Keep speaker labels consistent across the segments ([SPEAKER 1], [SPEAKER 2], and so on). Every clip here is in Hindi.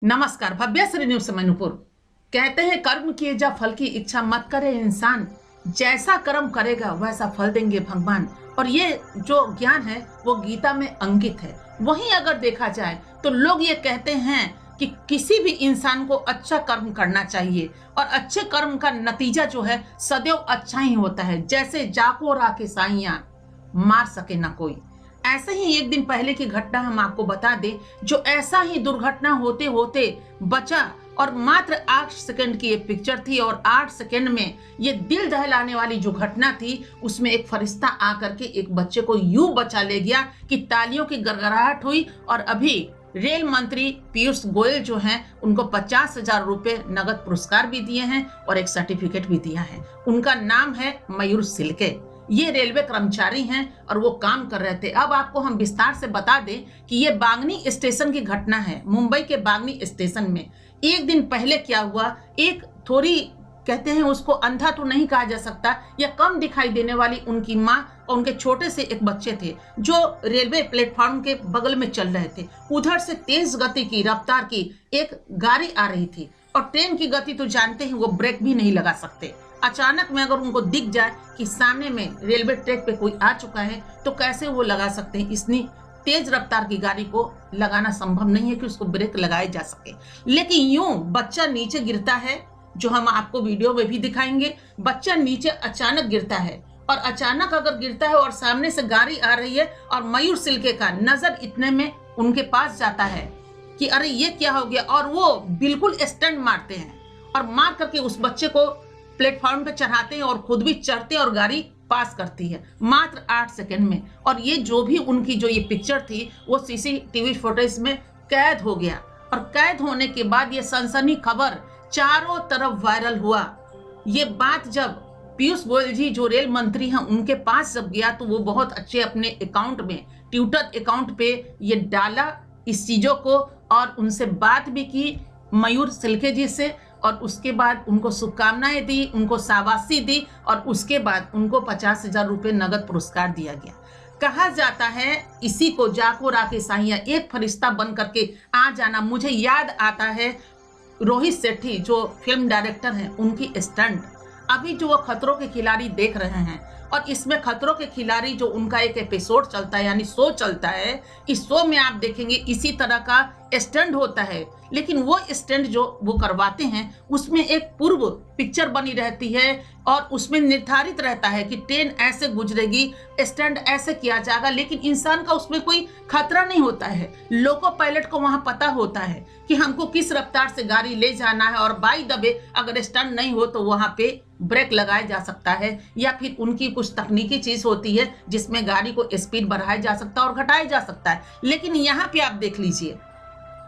[SPEAKER 1] नमस्कार। भव्य श्री न्यूज से मनुपुर। कहते हैं कर्म किए जा फल की इच्छा मत करे इंसान, जैसा कर्म करेगा वैसा फल देंगे भगवान। और ये जो ज्ञान है वो गीता में अंकित है। वहीं अगर देखा जाए तो लोग ये कहते हैं कि किसी भी इंसान को अच्छा कर्म करना चाहिए और अच्छे कर्म का नतीजा जो है सदैव अच्छा ही होता है। जैसे जाको राखे साइया मार सके ना कोई। ऐसे ही एक दिन पहले की घटना हम आपको बता दें, जो ऐसा ही दुर्घटना होते होते बचा और मात्र 8 सेकंड की ये पिक्चर थी और 8 सेकंड में ये दिल दहलाने वाली जो घटना थी उसमें एक फरिश्ता आकर के एक बच्चे को यूं बचा ले गया कि तालियों की गड़गड़ाहट हुई। और अभी रेल मंत्री पीयूष गोयल जो हैं उनको 50,000 रुपए नगद पुरस्कार भी दिए हैं और एक सर्टिफिकेट भी दिया है। उनका नाम है मयूर सिल्के। ये रेलवे कर्मचारी हैं और वो काम कर रहे थे। अब आपको हम विस्तार से बता दें कि ये बागनी स्टेशन की घटना है। मुंबई के बागनी स्टेशन में एक दिन पहले क्या हुआ, एक थोड़ी कहते हैं उसको अंधा तो नहीं कहा जा सकता या कम दिखाई देने वाली उनकी माँ और उनके छोटे से एक बच्चे थे जो रेलवे प्लेटफॉर्म के बगल में चल रहे थे। उधर से तेज गति की रफ्तार की एक गाड़ी आ रही थी और ट्रेन की गति तो जानते हैं वो ब्रेक भी नहीं लगा सकते। अचानक में अगर उनको दिख जाए कि सामने में रेलवे ट्रैक पे कोई आ चुका है तो कैसे वो लगा सकते हैं। इतनी तेज रफ्तार की गाड़ी को लगाना संभव नहीं है कि उसको ब्रेक लगाए जा सके। लेकिन यूं बच्चा नीचे गिरता है, जो हम आपको वीडियो में भी दिखाएंगे। बच्चा नीचे अचानक गिरता है और अचानक अगर गिरता है और सामने से गाड़ी आ रही है और मयूर सिल्के का नजर इतने में उनके पास जाता है कि अरे ये क्या हो गया, और वो बिल्कुल स्टंट मारते हैं और मार करके उस बच्चे को प्लेटफॉर्म पे चढ़ाते हैं और खुद भी चढ़ते हैं और गाड़ी पास करती है मात्र 8 सेकंड में। और ये जो भी उनकी जो ये पिक्चर थी वो सीसीटीवी फुटेज में कैद हो गया और कैद होने के बाद ये सनसनी खबर चारों तरफ वायरल हुआ। ये बात जब पीयूष गोयल जी जो रेल मंत्री हैं उनके पास जब गया तो वो बहुत अच्छे अपने अकाउंट में ट्विटर अकाउंट पे ये डाला इस चीजों को और उनसे बात भी की मयूर सिल्के जी से और उसके बाद उनको शुभकामनाएं दी, उनको शाबाशी दी और उसके बाद उनको 50,000 रुपये नगद पुरस्कार दिया गया। कहा जाता है इसी को जाको राखे साहिया, एक फरिश्ता बन करके आ जाना। मुझे याद आता है रोहित शेट्टी जो फिल्म डायरेक्टर हैं उनकी स्टंट। अभी जो वो खतरों के खिलाड़ी देख रहे हैं और इसमें खतरों के खिलाड़ी जो उनका एक एपिसोड चलता है यानी शो चलता है, इस शो में आप देखेंगे इसी तरह का स्टंट होता है। लेकिन वो स्टंट जो वो करवाते हैं उसमें एक पूर्व पिक्चर बनी रहती है और उसमें निर्धारित रहता है कि ट्रेन ऐसे गुजरेगी, स्टंट ऐसे किया जाएगा, लेकिन इंसान का उसमें कोई खतरा नहीं होता है। लोको पायलट को वहां पता होता है कि हमको किस रफ्तार से गाड़ी ले जाना है और बाई दबे अगर स्टंट नहीं हो तो वहां पे ब्रेक लगाया जा सकता है या फिर उनकी कुछ तकनीकी चीज होती है जिसमें गाड़ी को स्पीड बढ़ाया जा सकता है और घटाया जा सकता है। लेकिन यहाँ पे आप देख लीजिए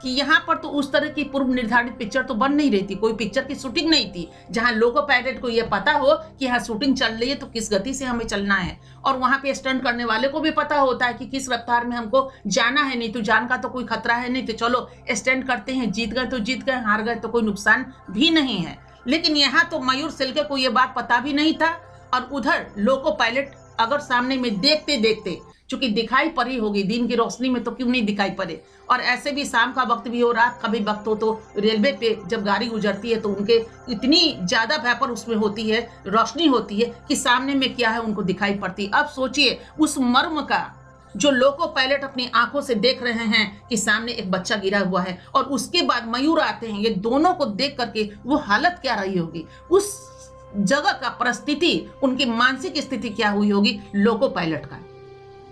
[SPEAKER 1] कि यहाँ पर तो उस तरह की पूर्व निर्धारित पिक्चर तो बन नहीं रही थी, कोई पिक्चर की शूटिंग नहीं थी जहां लोको पायलट को यह पता हो कि यहाँ शूटिंग चल रही है तो किस गति से हमें चलना है और वहां पे स्टंट करने वाले को भी पता होता है कि किस रफ्तार में हमको जाना है। नहीं तो जान का तो कोई खतरा है नहीं तो चलो स्टंट करते हैं, जीत गए तो जीत गए, हार गए तो कोई नुकसान भी नहीं है। लेकिन यहाँ तो मयूर सिल्के को यह बात पता भी नहीं था और उधर लोको पायलट अगर सामने में देखते देखते चूंकि दिखाई पड़ी होगी दिन की रोशनी में तो क्यों नहीं दिखाई पड़े, और ऐसे भी शाम का वक्त भी हो, रात का भी वक्त हो तो रेलवे पे जब गाड़ी गुजरती है तो उनके इतनी ज्यादा वेपर उसमें होती है, रोशनी होती है कि सामने में क्या है उनको दिखाई पड़ती है। अब सोचिए उस मर्म का जो लोको पायलट अपनी आंखों से देख रहे हैं कि सामने एक बच्चा गिरा हुआ है और उसके बाद मयूर आते हैं, ये दोनों को देख करके वो हालत क्या रही होगी, उस जगह का परिस्थिति, उनकी मानसिक स्थिति क्या हुई होगी लोको पायलट का।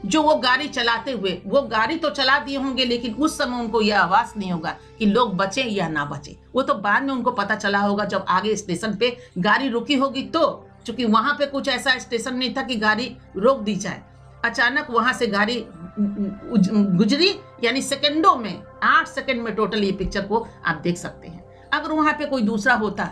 [SPEAKER 1] जो वो गाड़ी चलाते हुए, वो गाड़ी तो चला दिए होंगे लेकिन उस समय उनको यह आवाज नहीं होगा कि लोग बचे या ना बचे। वो तो बाद में उनको पता चला होगा जब आगे स्टेशन पे गाड़ी रुकी होगी तो, चूंकि वहां पे कुछ ऐसा स्टेशन नहीं था कि गाड़ी रोक दी जाए। अचानक वहां से गाड़ी गुजरी यानी सेकंडों में, 8 सेकंड में टोटल ये पिक्चर को आप देख सकते हैं। अगर वहां पे कोई दूसरा होता,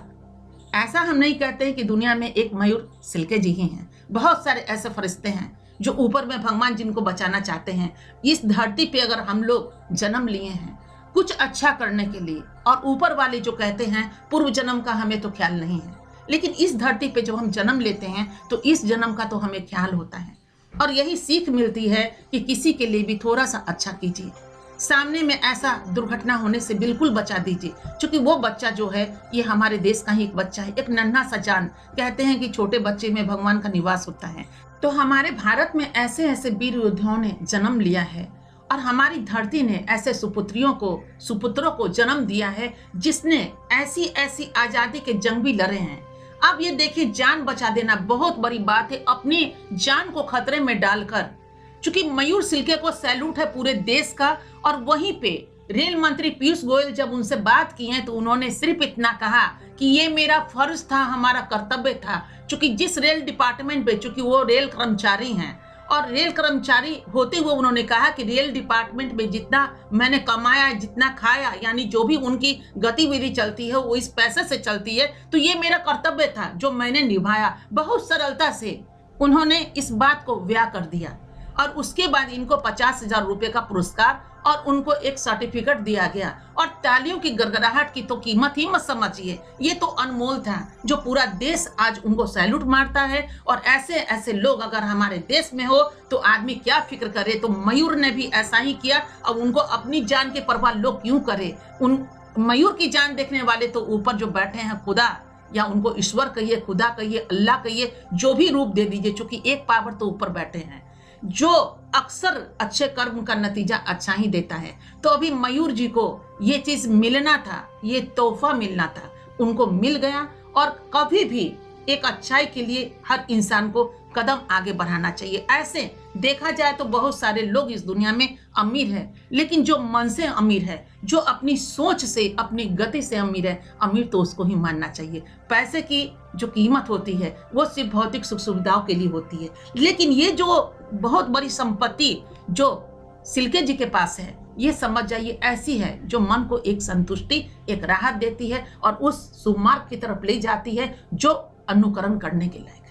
[SPEAKER 1] ऐसा हम नहीं कहते हैं कि दुनिया में एक मयूर सिल्के जी ही हैं, बहुत सारे ऐसे फरिश्ते हैं जो ऊपर में भगवान जिनको बचाना चाहते हैं। इस धरती पे अगर हम लोग जन्म लिए हैं कुछ अच्छा करने के लिए और ऊपर वाले जो कहते हैं पूर्व जन्म का हमें तो ख्याल नहीं है, लेकिन इस धरती पे जब हम जन्म लेते हैं तो इस जन्म का तो हमें ख्याल होता है और यही सीख मिलती है कि किसी के लिए भी थोड़ा सा अच्छा कीजिए। सामने में ऐसा दुर्घटना होने से बिल्कुल बचा दीजिए, क्योंकि वो बच्चा जो है ये हमारे देश का ही एक बच्चा है, एक नन्हा सा जान। कहते हैं कि छोटे बच्चे में भगवान का निवास होता है। तो हमारे भारत में ऐसे ऐसे वीर योद्धाओं ने जन्म लिया है और हमारी धरती ने ऐसे सुपुत्रों को जन्म दिया है जिसने ऐसी ऐसी आजादी के जंग भी लड़े हैं। अब ये देखिए, जान बचा देना बहुत बड़ी बात है, अपनी जान को खतरे में डालकर। क्योंकि मयूर सिल्के को सैल्यूट है पूरे देश का। और वहीं पे रेल मंत्री पीयूष गोयल जब उनसे बात की है तो उन्होंने सिर्फ इतना कहा कि ये मेरा फर्ज था, हमारा कर्तव्य था। क्योंकि जिस रेल डिपार्टमेंट पे, चूंकि वो रेल कर्मचारी हैं और रेल कर्मचारी होते हुए उन्होंने कहा कि रेल डिपार्टमेंट में जितना मैंने कमाया, जितना खाया, यानी जो भी उनकी गतिविधि चलती है वो इस पैसे से चलती है, तो ये मेरा कर्तव्य था जो मैंने निभाया। बहुत सरलता से उन्होंने इस बात को व्याख्या कर दिया और उसके बाद इनको 50,000 रुपए का पुरस्कार और उनको एक सर्टिफिकेट दिया गया। और तालियों की गड़गड़ाहट की तो कीमत ही मत समझिए, ये तो अनमोल था जो पूरा देश आज उनको सैल्यूट मारता है। और ऐसे ऐसे लोग अगर हमारे देश में हो तो आदमी क्या फिक्र करे। तो मयूर ने भी ऐसा ही किया। अब उनको अपनी जान की परवाह लोग क्यों करे। उन मयूर की जान देखने वाले तो ऊपर जो बैठे हैं खुदा, या उनको ईश्वर कहिए, खुदा कहिए, अल्लाह कहिए, जो भी रूप दे दीजिए, क्योंकि एक पावर तो ऊपर बैठे हैं जो अक्सर अच्छे कर्म का नतीजा अच्छा ही देता है। तो अभी मयूर जी को ये चीज मिलना था, ये तोहफा मिलना था, उनको मिल गया। और कभी भी एक अच्छाई के लिए हर इंसान को कदम आगे बढ़ाना चाहिए। ऐसे देखा जाए तो बहुत सारे लोग इस दुनिया में अमीर है, लेकिन जो मन से अमीर है, जो अपनी सोच से, अपनी गति से अमीर है, अमीर तो उसको ही मानना चाहिए। पैसे की जो कीमत होती है वो सिर्फ भौतिक सुख सुविधाओं के लिए होती है, लेकिन ये जो बहुत बड़ी संपत्ति जो सिल्के जी के पास है, ये समझ जाइए ऐसी है जो मन को एक संतुष्टि, एक राहत देती है और उस सुमार्ग की तरफ ले जाती है जो अनुकरण करने के लायक।